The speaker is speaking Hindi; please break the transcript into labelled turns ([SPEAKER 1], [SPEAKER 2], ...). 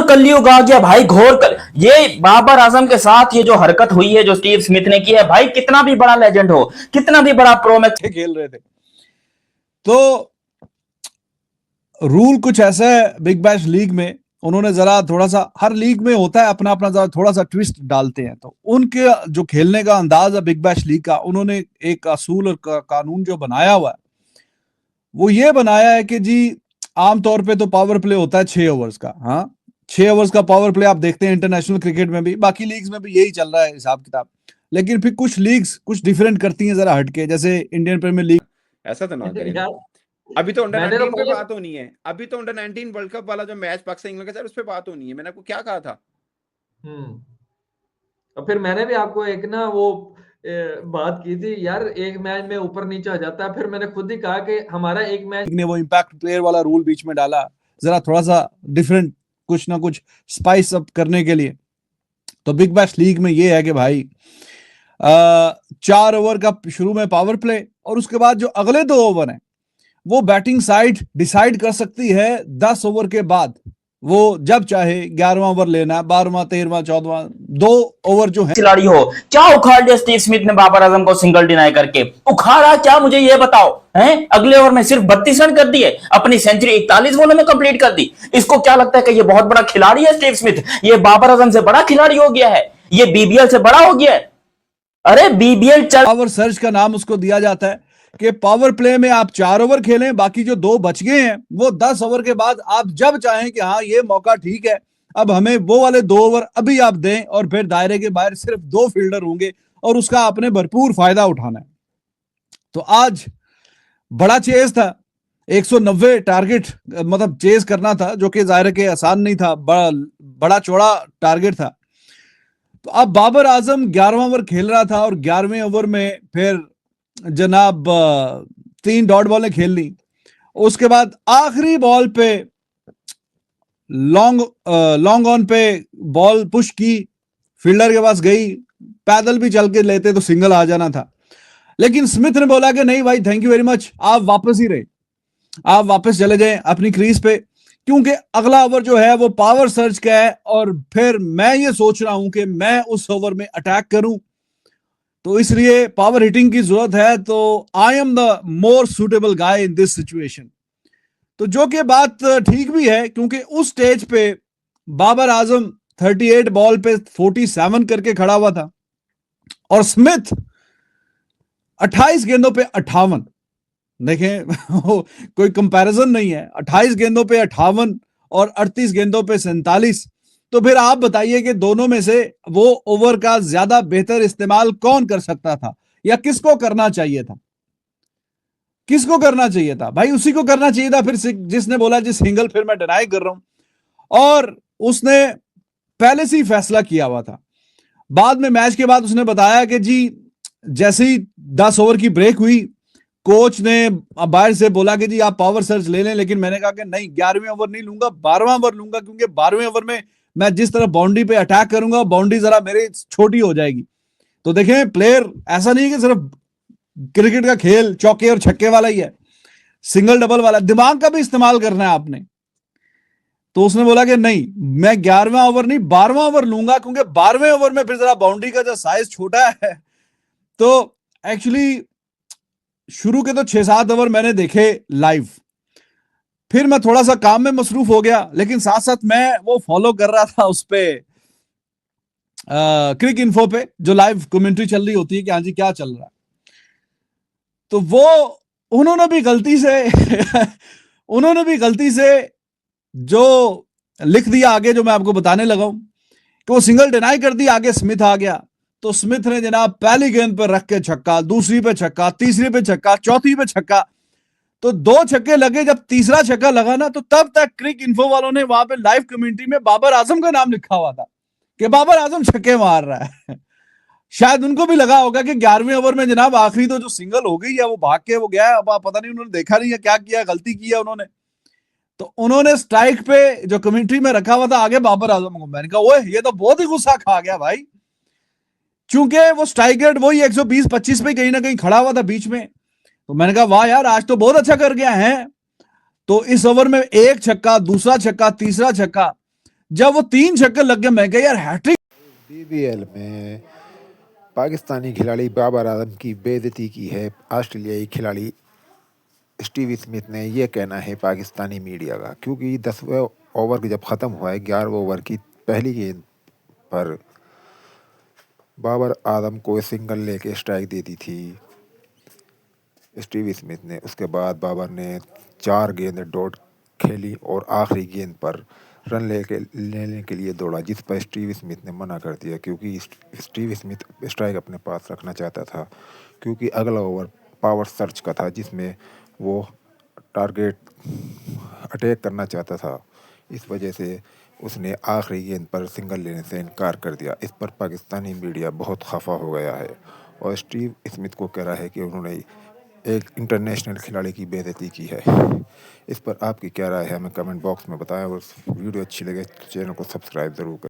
[SPEAKER 1] कलयुग आ गया भाई, घोर कल। ये बाबर आजम के साथ ये जो हरकत हुई है, जो स्टीव स्मिथ ने की है, भाई कितना भी बड़ा लेजेंड हो, कितना भी बड़ा प्रो मैच
[SPEAKER 2] खेल रहे थे, तो रूल कुछ ऐसा है बिग बैश लीग में, उन्होंने जरा थोड़ा सा, हर लीग में होता है अपना अपना, जरा थोड़ा सा ट्विस्ट डालते हैं। तो उनके जो खेलने का अंदाज है बिग बैश लीग का, उन्होंने एक असूल और कानून जो बनाया हुआ है वो ये बनाया है कि जी आमतौर पे तो पावर प्ले होता है 6 ओवर्स का। हाँ, 6 ओवर्स का पावर प्ले आप देखते हैं इंटरनेशनल क्रिकेट में भी, बाकी लीग्स में भी यही चल रहा है हिसाब किताब। लेकिन फिर कुछ लीग्स कुछ डिफरेंट करती हैं जरा हटके, जैसे इंडियन प्रीमियर लीग।
[SPEAKER 3] ऐसा तो ना करें
[SPEAKER 4] यार
[SPEAKER 3] अभी तो अंडर
[SPEAKER 4] मैंने तो
[SPEAKER 3] 19 पे
[SPEAKER 4] पहले
[SPEAKER 3] बात होनी है, अभी तो अंडर 19 वर्ल्ड कप वाला जो मैच पाकिस्तान इंग्लैंड के साथ, उस पे बात होनी है। मैंने आपको क्या कहा था?
[SPEAKER 4] और फिर मैंने भी आपको एक ना वो बात की थी यार, एक मैच में ऊपर नीचे हो जाता है। फिर मैंने खुद ही कहा कि हमारा एक मैच
[SPEAKER 2] ने वो इम्पैक्ट प्लेयर वाला रूल बीच में डाला, जरा थोड़ा सा डिफरेंट, कुछ ना कुछ स्पाइस अप करने के लिए। तो बिग बैश लीग में ये है कि भाई 4 ओवर का शुरू में पावर प्ले, और उसके बाद जो अगले 2 ओवर हैं वो बैटिंग साइड डिसाइड कर सकती है 10 ओवर के बाद। वो जब चाहे 11वां ओवर लेना, 12वां, 13वां, 14वां, 2 ओवर जो है।
[SPEAKER 1] खिलाड़ी हो, क्या उखाड़ दिया स्टीव स्मिथ ने बाबर आजम को सिंगल डिनाई करके? उखाड़ा क्या, मुझे ये बताओ। हैं, अगले ओवर में सिर्फ 32 रन कर दिए, अपनी सेंचुरी 41 बॉलों में कंप्लीट कर दी। इसको क्या लगता है कि ये बहुत बड़ा खिलाड़ी है स्टीव स्मिथ? ये बाबर आजम से बड़ा खिलाड़ी हो गया है, ये बीबीएल से बड़ा हो गया है। अरे बीबीएल चल,
[SPEAKER 2] पावर सर्ज का नाम उसको दिया जाता है कि पावर प्ले में आप 4 ओवर खेलें, बाकी जो 2 बच गए हैं वो 10 ओवर के बाद आप जब चाहें कि हाँ ये मौका ठीक है, अब हमें वो वाले 2 ओवर अभी आप दें, और फिर दायरे के बाहर सिर्फ 2 फील्डर होंगे और उसका आपने भरपूर फायदा उठाना है। तो आज बड़ा चेज था, 190 टारगेट मतलब चेज करना था, जो कि जाहिर के आसान नहीं था, बड़ा चौड़ा टारगेट था। तो अब बाबर आजम 11वां ओवर खेल रहा था, और 11वें ओवर में फिर जनाब 3 डॉट बॉलें खेल ली। उसके बाद आखिरी बॉल पे लॉन्ग ऑन पे बॉल पुश की, फील्डर के पास गई, पैदल भी चल के लेते तो सिंगल आ जाना था। लेकिन स्मिथ ने बोला कि नहीं भाई, थैंक यू वेरी मच, आप वापस ही रहे, आप वापस चले जाएं अपनी क्रीज पे, क्योंकि अगला ओवर जो है वो पावर सर्ज का है, और फिर मैं ये सोच रहा हूं कि मैं उस ओवर में अटैक करूं, तो इसलिए पावर हिटिंग की जरूरत है, तो I am the more suitable guy in this situation. तो जो कि बात ठीक भी है, क्योंकि उस स्टेज पे बाबर आजम 38 बॉल पे 47 करके खड़ा हुआ था, और स्मिथ 28 गेंदों पे 58। देखें कोई कंपैरिजन नहीं है, 28 गेंदों पे 58 और 38 गेंदों पे 47। तो फिर आप बताइए कि दोनों में से वो ओवर का ज्यादा बेहतर इस्तेमाल कौन कर सकता था, या किसको करना चाहिए था? किसको करना चाहिए था भाई? उसी को करना चाहिए था फिर जिसने बोला जी सिंगल फिर मैं डिनाई कर रहा हूं, और उसने पहले से ही फैसला किया हुआ था। बाद में मैच के बाद उसने बताया कि जी जैसे ही 10 ओवर की ब्रेक हुई, कोच ने बाहर से बोला कि जी आप पावर सर्च ले लें, लेकिन मैंने कहा कि नहीं, 11वें ओवर नहीं लूंगा, 12वां ओवर लूंगा, क्योंकि 12वें ओवर में मैं जिस तरह बाउंड्री पे अटैक करूंगा, बाउंड्री जरा मेरी छोटी हो जाएगी। तो देखें, प्लेयर ऐसा नहीं है कि सिर्फ क्रिकेट का खेल चौके और छक्के वाला ही है, सिंगल डबल वाला, दिमाग का भी इस्तेमाल करना है आपने। तो उसने बोला कि नहीं, मैं 11वां ओवर नहीं 12वां ओवर लूंगा, क्योंकि 12वें ओवर में फिर जरा बाउंड्री का जो साइज छोटा है। तो एक्चुअली शुरू के तो 6-7 ओवर मैंने देखे लाइव, फिर मैं थोड़ा सा काम में मसरूफ हो गया, लेकिन साथ साथ मैं वो फॉलो कर रहा था उस पे क्रिक इन्फो पे, जो लाइव कमेंट्री चल रही होती है कि हाँ जी क्या चल रहा है। तो वो उन्होंने भी गलती से जो लिख दिया आगे, जो मैं आपको बताने लगा हूं कि वो सिंगल डिनाई कर दी, आगे स्मिथ आ गया। तो स्मिथ ने जनाब पहली गेंद पर रख के छक्का, दूसरी पे छक्का, तीसरी पे छक्का, चौथी पे छक्का, तो 2 छक्के लगे। जब तीसरा छक्का लगा ना, तो तब तक क्रिक इन्फो वालों ने वहां पे लाइव कमेंट्री में बाबर आजम का नाम लिखा हुआ था कि बाबर आजम छक्के मार रहा है। शायद उनको भी लगा होगा कि 11वें ओवर में जनाब आखिरी तो जो सिंगल हो गई है, वो भाग के वो गया है, अब पता नहीं उन्होंने देखा नहीं है क्या किया, गलती की है उन्होंने। तो उन्होंने स्ट्राइक पे जो कमेंट्री में रखा हुआ था आगे बाबर आजम को, मैंने कहा ओए ये तो बहुत ही गुस्सा खा गया भाई, चूंकि वो स्ट्राइक रेट वही 120-25 पे कहीं ना कहीं खड़ा हुआ था बीच में। तो मैंने कहा वाह यार, आज तो बहुत अच्छा कर गया है। तो इस ओवर में 1 छक्का, दूसरा छक्का, तीसरा छक्का, जब वो 3 छक्के लग गए, मैं कहा यार हैट्रिक
[SPEAKER 5] बीबीएल में पाकिस्तानी खिलाड़ी बाबर आजम की बेइज्जती की है ऑस्ट्रेलियाई खिलाड़ी स्टीव स्मिथ ने। यह कहना है पाकिस्तानी मीडिया का, क्योंकि 10वें ओवर जब ख़त्म हुआ है, 11वें ओवर की पहली गेंद पर बाबर आजम को सिंगल लेके स्ट्राइक दे दी थी स्टीव स्मिथ ने। उसके बाद बाबर ने 4 गेंद डॉट खेली और आखिरी गेंद पर रन लेने के लिए दौड़ा, जिस पर स्टीव स्मिथ ने मना कर दिया, क्योंकि स्टीव स्मिथ स्ट्राइक अपने पास रखना चाहता था, क्योंकि अगला ओवर पावर सर्च का था जिसमें वो टारगेट अटैक करना चाहता था। इस वजह से उसने आखिरी गेंद पर सिंगल लेने से इनकार कर दिया। इस पर पाकिस्तानी मीडिया बहुत खफा हो गया है और स्टीव स्मिथ को कह रहा है कि उन्होंने एक इंटरनेशनल खिलाड़ी की बेइज्जती की है। इस पर आपकी क्या राय है हमें कमेंट बॉक्स में बताएं, और वीडियो अच्छी लगे तो चैनल को सब्सक्राइब ज़रूर करें।